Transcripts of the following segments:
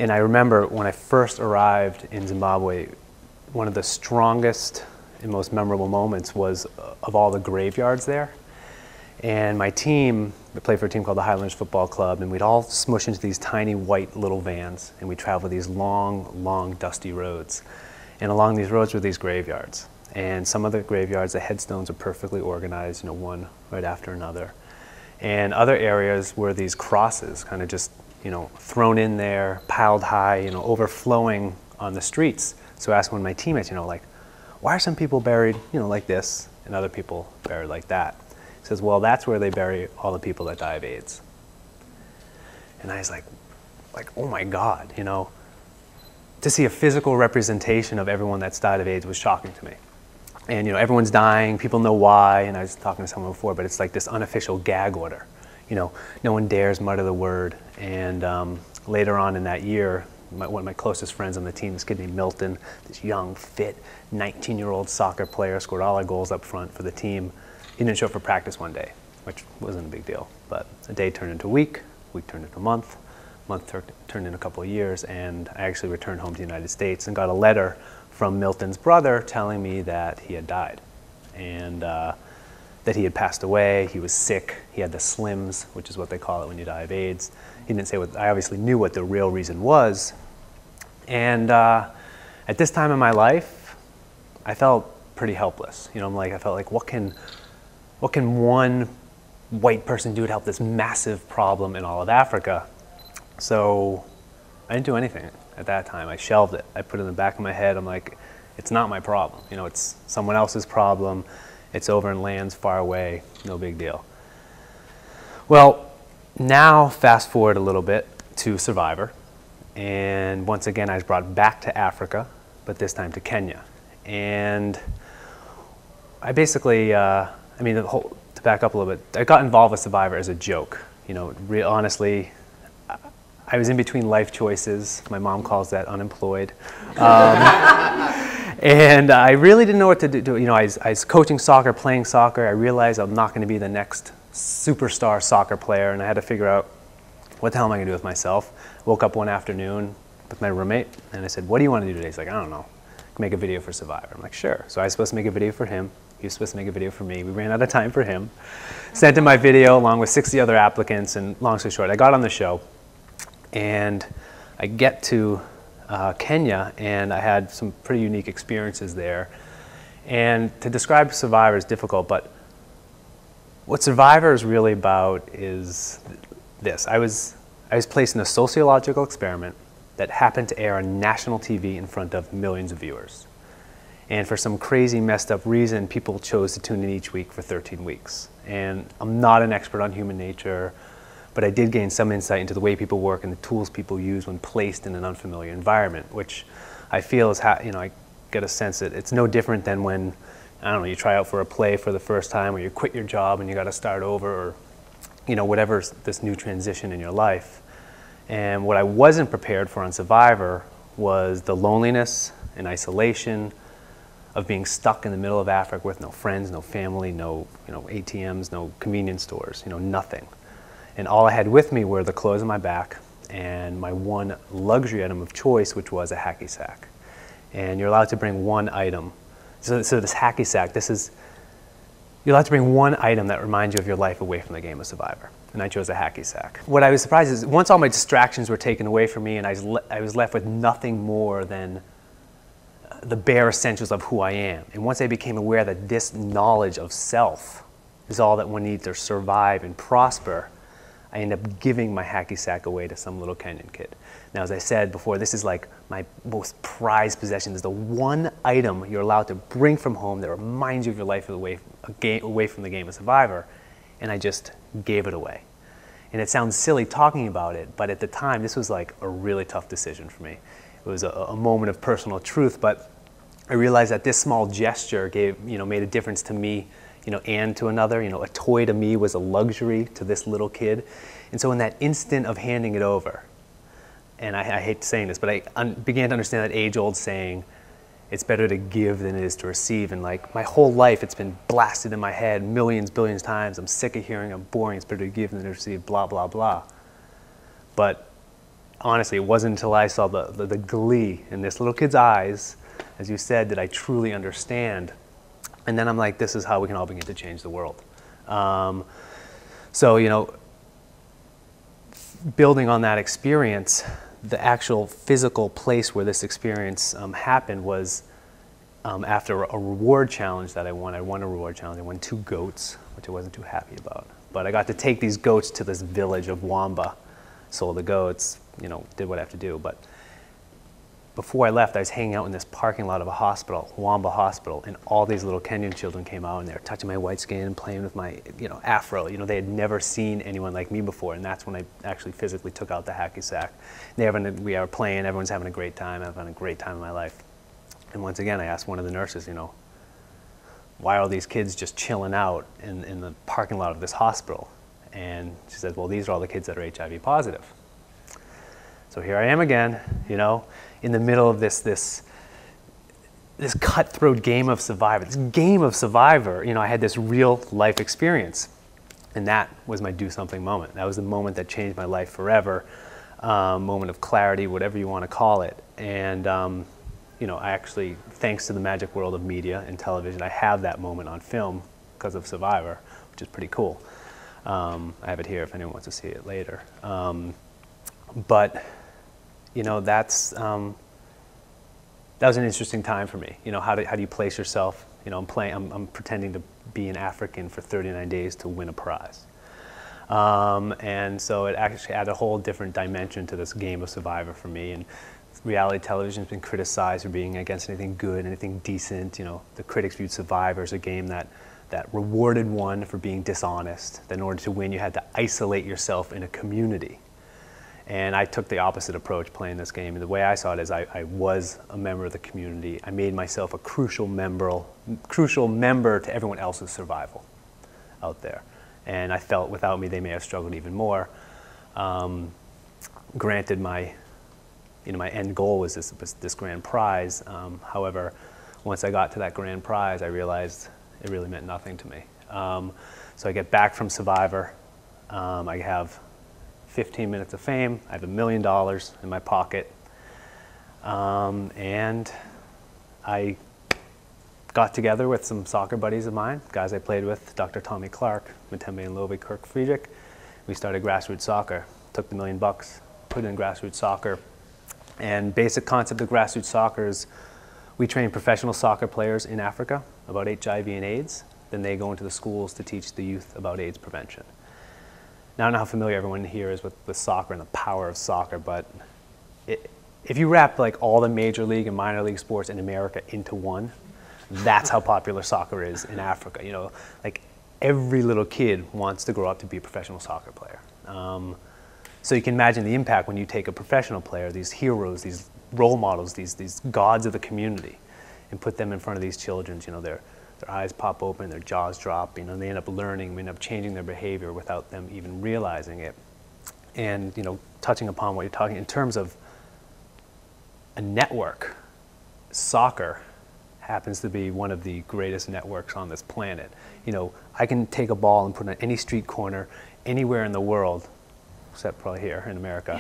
And I remember when I first arrived in Zimbabwe, one of the strongest and most memorable moments was of all the graveyards there. And my team, I played for a team called the Highlanders Football Club, and we'd all smush into these tiny white little vans, and we'd travel these long, long, dusty roads. And along these roads were these graveyards. And some of the graveyards, the headstones are perfectly organized, you know, one right after another. And other areas were these crosses, kind of just, you know, thrown in there, piled high, you know, overflowing on the streets. So I asked one of my teammates, you know, like, why are some people buried, you know, like this, and other people buried like that? He says, well, that's where they bury all the people that die of AIDS. And I was like, oh my God, you know, to see a physical representation of everyone that's died of AIDS was shocking to me. And, you know, everyone's dying, people know why, and I was talking to someone before, but it's like this unofficial gag order. You know, no one dares mutter the word. And later on in that year, one of my closest friends on the team, this kid named Milton, this young, fit, 19-year-old soccer player, scored all our goals up front for the team. He didn't show up for practice one day, which wasn't a big deal. But a day turned into a week turned into a month turned into a couple of years, and I actually returned home to the United States and got a letter from Milton's brother telling me that he had died and that he had passed away. He was sick. He had the slims, which is what they call it when you die of AIDS. He didn't say what, I obviously knew what the real reason was. And at this time in my life, I felt pretty helpless. You know, I felt like, what can one white person do to help this massive problem in all of Africa? So I didn't do anything at that time. I shelved it. I put it in the back of my head. I'm like, it's not my problem. You know, it's someone else's problem. It's over in lands far away. No big deal. Well, now fast forward a little bit to Survivor. And once again, I was brought back to Africa, but this time to Kenya. And I basically, to back up a little bit, I got involved with Survivor as a joke. You know, honestly, I was in between life choices. My mom calls that unemployed. And I really didn't know what to do. You know, I was coaching soccer, playing soccer. I realized I'm not going to be the next superstar soccer player, and I had to figure out what the hell am I going to do with myself. Woke up one afternoon with my roommate, and I said, what do you want to do today? He's like, I don't know. Make a video for Survivor. I'm like, sure. So I was supposed to make a video for him. He was supposed to make a video for me. We ran out of time for him. Sent him my video along with 60 other applicants, and long story short, I got on the show, and I get to Kenya, and I had some pretty unique experiences there. And to describe Survivor is difficult, but what Survivor is really about is this. I was placed in a sociological experiment that happened to air on national TV in front of millions of viewers. And for some crazy messed up reason, people chose to tune in each week for 13 weeks. And I'm not an expert on human nature, but I did gain some insight into the way people work and the tools people use when placed in an unfamiliar environment, which I feel is, I get a sense that it's no different than when, I don't know, you try out for a play for the first time, or you quit your job and you got to start over, or, you know, whatever's this new transition in your life. And what I wasn't prepared for on Survivor was the loneliness and isolation of being stuck in the middle of Africa with no friends, no family, no, ATMs, no convenience stores, nothing. And all I had with me were the clothes on my back and my one luxury item of choice, which was a hacky sack. And you're allowed to bring one item. So this hacky sack, you're allowed to bring one item that reminds you of your life away from the game of Survivor. And I chose a hacky sack. What I was surprised is once all my distractions were taken away from me and I was left with nothing more than the bare essentials of who I am. And once I became aware that this knowledge of self is all that one needs to survive and prosper, I ended up giving my hacky sack away to some little Kenyan kid. Now, as I said before, this is like my most prized possession. It's the one item you're allowed to bring from home that reminds you of your life away from the game of Survivor, and I just gave it away. And it sounds silly talking about it, but at the time, this was like a really tough decision for me. It was a moment of personal truth, but I realized that this small gesture made a difference to me, and to another. A toy to me was a luxury to this little kid. And so in that instant of handing it over, and I hate saying this, but I began to understand that age-old saying, it's better to give than it is to receive. And like my whole life, it's been blasted in my head millions, billions of times. I'm sick of hearing I'm boring, it's better to give than to receive, blah, blah, blah. But honestly, it wasn't until I saw the glee in this little kid's eyes, as you said, that I truly understand. And then I'm like, this is how we can all begin to change the world. So, you know, building on that experience, the actual physical place where this experience happened was after a reward challenge that I won. I won a reward challenge. I won 2 goats, which I wasn't too happy about. But I got to take these goats to this village of Wamba, sold the goats, you know, did what I have to do. But before I left, I was hanging out in this parking lot of a hospital, Wamba Hospital, and all these little Kenyan children came out and they were touching my white skin, playing with my, you know, afro. You know, they had never seen anyone like me before, and that's when I actually physically took out the hacky sack. We are playing, everyone's having a great time. I'm having a great time in my life. And once again, I asked one of the nurses, you know, why are all these kids just chilling out in the parking lot of this hospital? And she said, well, these are all the kids that are HIV positive. So here I am again, you know, in the middle of this cutthroat game of Survivor. This game of Survivor, you know, I had this real life experience. And that was my do something moment. That was the moment that changed my life forever, moment of clarity, whatever you want to call it. And, you know, I actually, thanks to the magic world of media and television, I have that moment on film because of Survivor, which is pretty cool. I have it here if anyone wants to see it later. But, you know, that was an interesting time for me. You know, how do you place yourself? You know, I'm pretending to be an African for 39 days to win a prize. And so it actually added a whole different dimension to this game of Survivor for me. And reality television has been criticized for being against anything good, anything decent. You know, the critics viewed Survivor as a game that rewarded one for being dishonest. That in order to win, you had to isolate yourself in a community. And I took the opposite approach playing this game. And the way I saw it is I was a member of the community. I made myself a crucial member to everyone else's survival out there. And I felt without me, they may have struggled even more. Granted, my end goal was this grand prize. However, once I got to that grand prize, I realized it really meant nothing to me. So I get back from Survivor. I have 15 minutes of fame. I have $1 million in my pocket. And I got together with some soccer buddies of mine, guys I played with, Dr. Tommy Clark, Matembe and Lovi, Kirk Friedrich. We started grassroots soccer. Took the $1 million, put it in grassroots soccer. And basic concept of grassroots soccer is we train professional soccer players in Africa about HIV and AIDS. Then they go into the schools to teach the youth about AIDS prevention. Now, I don't know how familiar everyone here is with soccer and the power of soccer, but if you wrap like all the major league and minor league sports in America into one, that's how popular soccer is in Africa. You know, like every little kid wants to grow up to be a professional soccer player. So you can imagine the impact when you take a professional player, these heroes, these role models, these gods of the community, and put them in front of these children. You know, their eyes pop open, their jaws drop, you know, and they end up learning, they end up changing their behavior without them even realizing it. And, you know, touching upon what you're talking, in terms of a network, soccer happens to be one of the greatest networks on this planet. You know, I can take a ball and put it on any street corner, anywhere in the world, except probably here in America,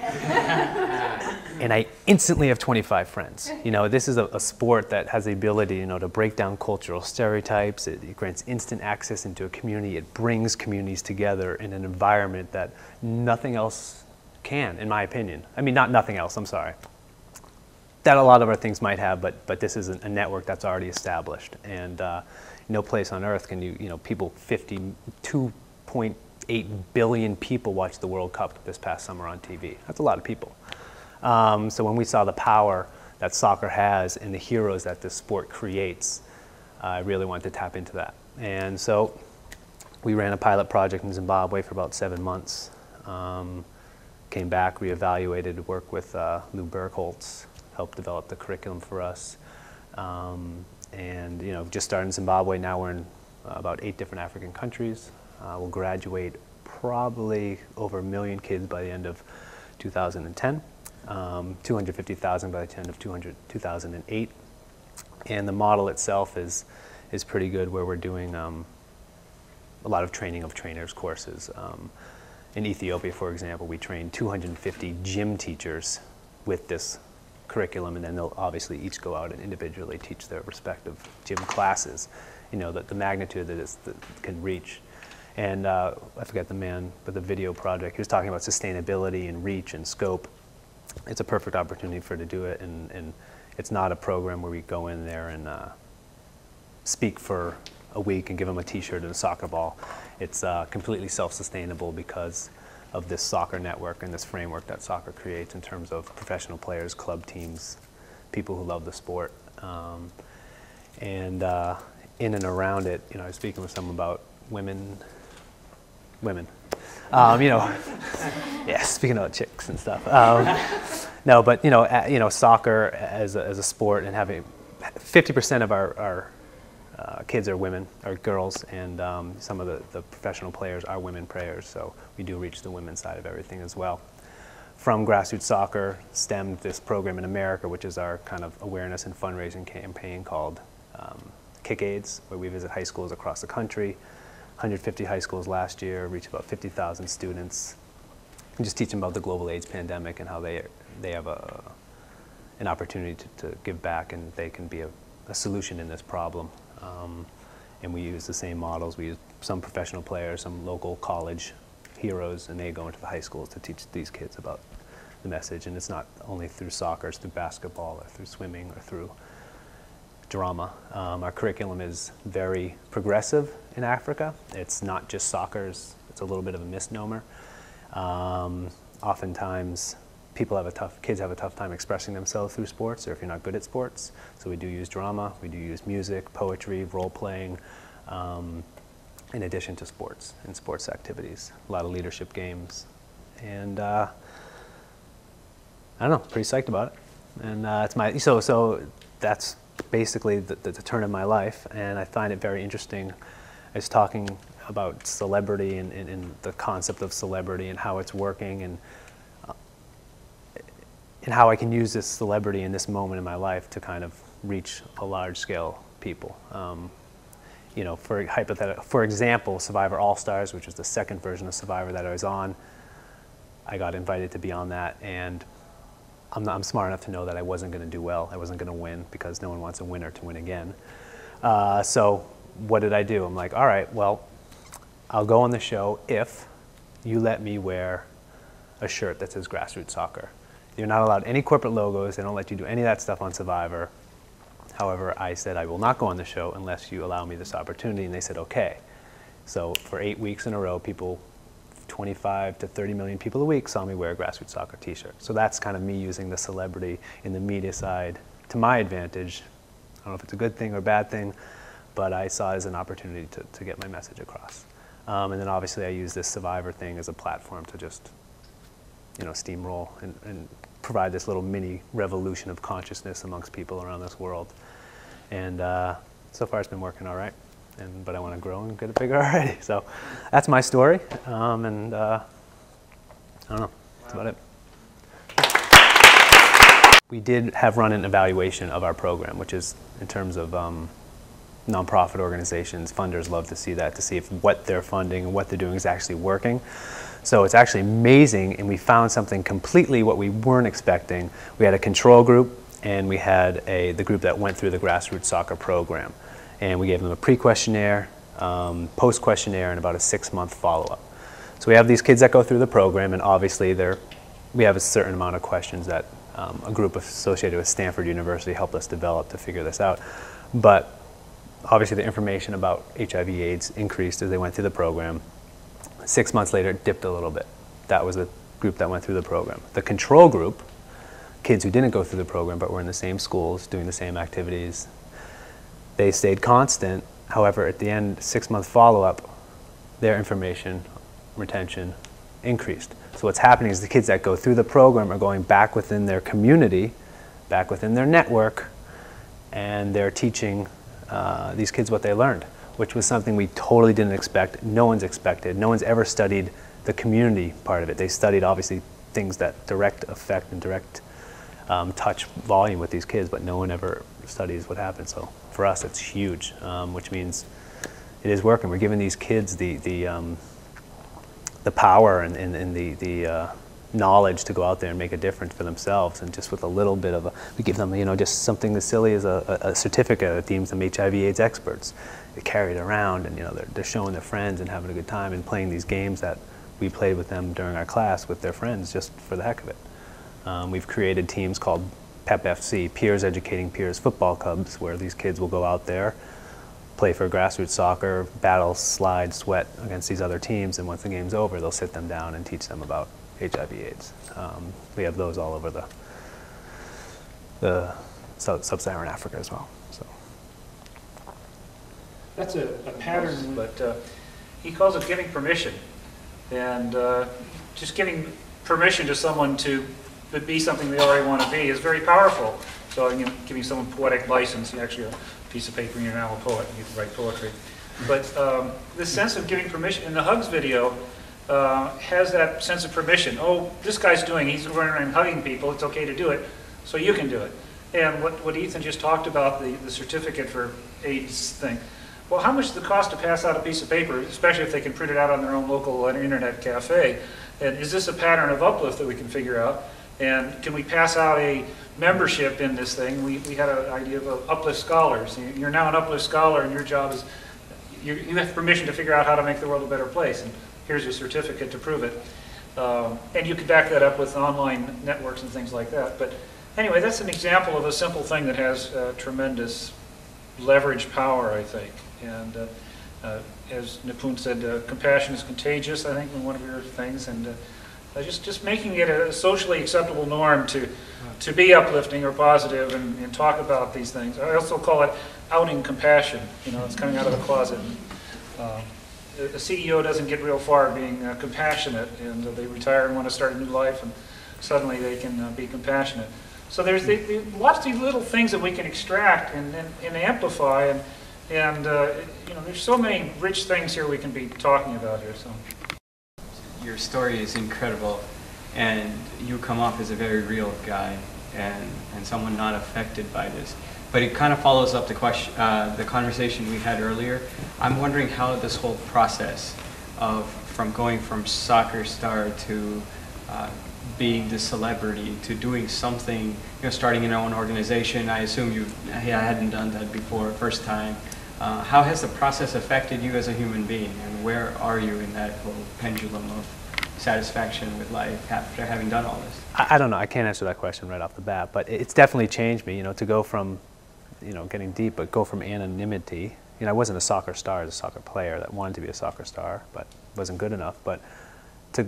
and I instantly have 25 friends. You know, this is a sport that has the ability, you know, to break down cultural stereotypes. It grants instant access into a community. It brings communities together in an environment that nothing else can, in my opinion. I mean, not nothing else, I'm sorry. That a lot of other things might have, but this is a network that's already established. And no place on earth can you know, people, 2.8 billion people watched the World Cup this past summer on TV. That's a lot of people. So when we saw the power that soccer has and the heroes that this sport creates, I really wanted to tap into that. And so we ran a pilot project in Zimbabwe for about 7 months. Came back, reevaluated, worked with Lou Bergholtz, helped develop the curriculum for us. And you know, just started in Zimbabwe. Now we're in about 8 different African countries. We'll graduate probably over 1 million kids by the end of 2010, 250,000 by the end of 2008. And the model itself is pretty good, where we're doing a lot of training of trainers courses. in Ethiopia, for example, we train 250 gym teachers with this curriculum, and then they'll obviously each go out and individually teach their respective gym classes. You know, the magnitude that can reach. And I forget the man with the video project, he was talking about sustainability and reach and scope. It's a perfect opportunity for to do it, and it's not a program where we go in there and speak for a week and give them a t-shirt and a soccer ball. It's completely self-sustainable because of this soccer network and this framework that soccer creates in terms of professional players, club teams, people who love the sport. In and around it, you know, I was speaking with someone about women. You know, yeah, speaking of chicks and stuff. No, but you know, soccer as a sport, and having 50% of our kids are women or girls, and some of the professional players are women players. So we do reach the women's side of everything as well. From grassroots soccer stemmed this program in America, which is our kind of awareness and fundraising campaign called Kick AIDS, where we visit high schools across the country. 150 high schools last year, reached about 50,000 students, and just teach them about the global AIDS pandemic and how they have an opportunity to give back, and they can be a solution in this problem. And we use the same models. We use some professional players, some local college heroes, and they go into the high schools to teach these kids about the message. And it's not only through soccer, it's through basketball or through swimming or through drama. Our curriculum is very progressive in Africa. It's not just soccer, it's a little bit of a misnomer. Oftentimes kids have a tough time expressing themselves through sports, or if you're not good at sports. So we do use drama, we do use music, poetry, role playing, in addition to sports and sports activities. A lot of leadership games. And I don't know, pretty psyched about it. And so that's basically the turn of my life, and I find it very interesting. I was talking about celebrity and the concept of celebrity and how it's working, and how I can use this celebrity in this moment in my life to kind of reach a large scale people. You know, for example, Survivor All-Stars, which is the second version of Survivor that I was on, I got invited to be on that, and I'm smart enough to know that I wasn't going to do well. I wasn't going to win, because no one wants a winner to win again. So what did I do? I'm like, all right, well, I'll go on the show if you let me wear a shirt that says grassroots soccer. You're not allowed any corporate logos. They don't let you do any of that stuff on Survivor. However, I said I will not go on the show unless you allow me this opportunity, and they said okay. So for 8 weeks in a row, 25 to 30 million people a week saw me wear a grassroots soccer t-shirt. So that's kind of me using the celebrity in the media side to my advantage. I don't know if it's a good thing or a bad thing, but I saw it as an opportunity to get my message across. And then obviously I use this Survivor thing as a platform to just, you know, steamroll and provide this little mini revolution of consciousness amongst people around this world. And so far it's been working all right. But I want to grow and get it bigger already. So that's my story, and I don't know, that's about it. We did have run an evaluation of our program, which is in terms of nonprofit organizations. Funders love to see that, to see if what they're funding and what they're doing is actually working. So it's actually amazing, and we found something completely what we weren't expecting. We had a control group, and we had the group that went through the grassroots soccer program. And we gave them a pre-questionnaire, post-questionnaire, and about a 6-month follow-up. So we have these kids that go through the program, and obviously we have a certain amount of questions that a group associated with Stanford University helped us develop to figure this out. But obviously the information about HIV/AIDS increased as they went through the program. 6 months later, it dipped a little bit. That was the group that went through the program. The control group, kids who didn't go through the program but were in the same schools, doing the same activities, they stayed constant. However, at the end, 6-month follow-up, their information retention increased. So what's happening is the kids that go through the program are going back within their community, back within their network, and they're teaching these kids what they learned, which was something we totally didn't expect. No one's expected. No one's ever studied the community part of it. They studied, obviously, things that direct effect and direct touch volume with these kids, but no one ever studies what happens. So for us, it's huge, which means it is working. We're giving these kids the the power and the knowledge to go out there and make a difference for themselves, and just with a little bit of we give them, just something as silly as a certificate that deems them HIV/AIDS experts. They carry it around, and they're showing their friends and having a good time and playing these games that we played with them during our class with their friends just for the heck of it. We've created teams called PEP FC, Peers Educating Peers Football Clubs, where these kids will go out there, play for grassroots soccer, battle, slide, sweat against these other teams, and once the game's over, they'll sit them down and teach them about HIV/AIDS. We have those all over the sub-Saharan Africa as well. So that's a pattern, but he calls it giving permission, and just giving permission to someone to be something they already want to be is very powerful. So giving someone poetic license, you actually have a piece of paper and you're now a poet and you can write poetry. But this sense of giving permission in the Hugs video has that sense of permission. Oh, this guy's he's running around hugging people, it's okay to do it, so you can do it. And what Ethan just talked about, the certificate for AIDS thing, well, how much does it cost to pass out a piece of paper, especially if they can print it out on their own local internet cafe? And is this a pattern of uplift that we can figure out? And can we pass out a membership in this thing? We had an idea of uplift scholars. You're now an uplift scholar, and your job is, you have permission to figure out how to make the world a better place. And here's your certificate to prove it. And you could back that up with online networks and things like that. But anyway, that's an example of a simple thing that has tremendous leverage power, I think. And as Nipun said, compassion is contagious, I think, in one of your things. And just making it a socially acceptable norm to be uplifting or positive and talk about these things. I also call it outing compassion. It's coming out of the closet. A CEO doesn't get real far being compassionate, and they retire and want to start a new life, and suddenly they can be compassionate. So there's lots of these little things that we can extract and amplify, and there's so many rich things here we can be talking about here. So your story is incredible, and you come off as a very real guy and someone not affected by this. But it kind of follows up the conversation we had earlier. I'm wondering how this whole process from going from soccer star to being the celebrity to doing something, starting your own organization. I assume I hadn't done that before, first time. How has the process affected you as a human being, and where are you in that whole pendulum of satisfaction with life after having done all this? I don't know. I can't answer that question right off the bat, but it's definitely changed me. To go from, getting deep, but go from anonymity. I wasn't a soccer star as a soccer player that wanted to be a soccer star, but wasn't good enough. But to,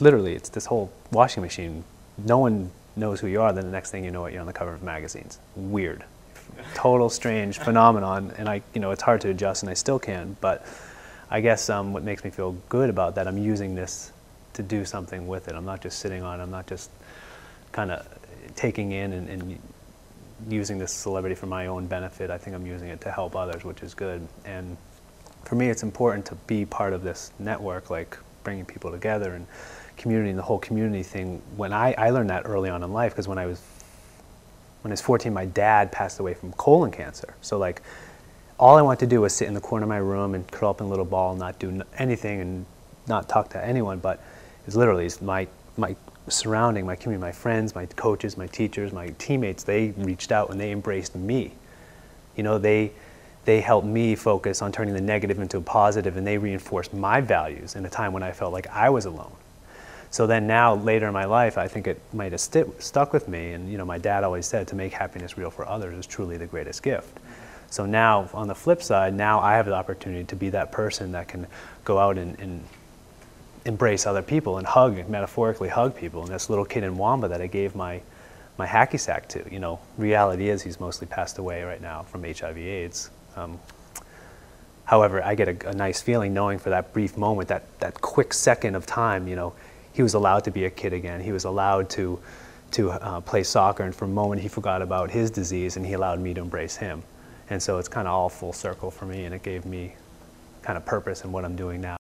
literally, it's this whole washing machine. No one knows who you are. Then the next thing you know, you're on the cover of magazines. Weird, total strange phenomenon. And it's hard to adjust, and I still can. But I guess what makes me feel good about that, I'm using this to do something with it. I'm not just sitting on it. I'm not just kind of taking in and using this celebrity for my own benefit. I think I'm using it to help others, which is good. And for me, it's important to be part of this network, like bringing people together and community and the whole community thing. When I learned that early on in life, because when I was 14, my dad passed away from colon cancer. So like, all I wanted to do was sit in the corner of my room and curl up in a little ball and not do anything and not talk to anyone. But it's literally my surrounding, my community, my friends, my coaches, my teachers, my teammates, they reached out and they embraced me. They helped me focus on turning the negative into a positive, and they reinforced my values in a time when I felt like I was alone. So then now, later in my life, I think it might have stuck with me. And my dad always said, to make happiness real for others is truly the greatest gift. So now, on the flip side, now I have the opportunity to be that person that can go out and embrace other people and metaphorically hug people. And this little kid in Wamba that I gave my hacky sack to, reality is he's mostly passed away right now from HIV/AIDS. However, I get a nice feeling knowing for that brief moment, that quick second of time, he was allowed to be a kid again. He was allowed to play soccer, and for a moment he forgot about his disease, and he allowed me to embrace him. And so it's kind of all full circle for me, and it gave me kind of purpose in what I'm doing now.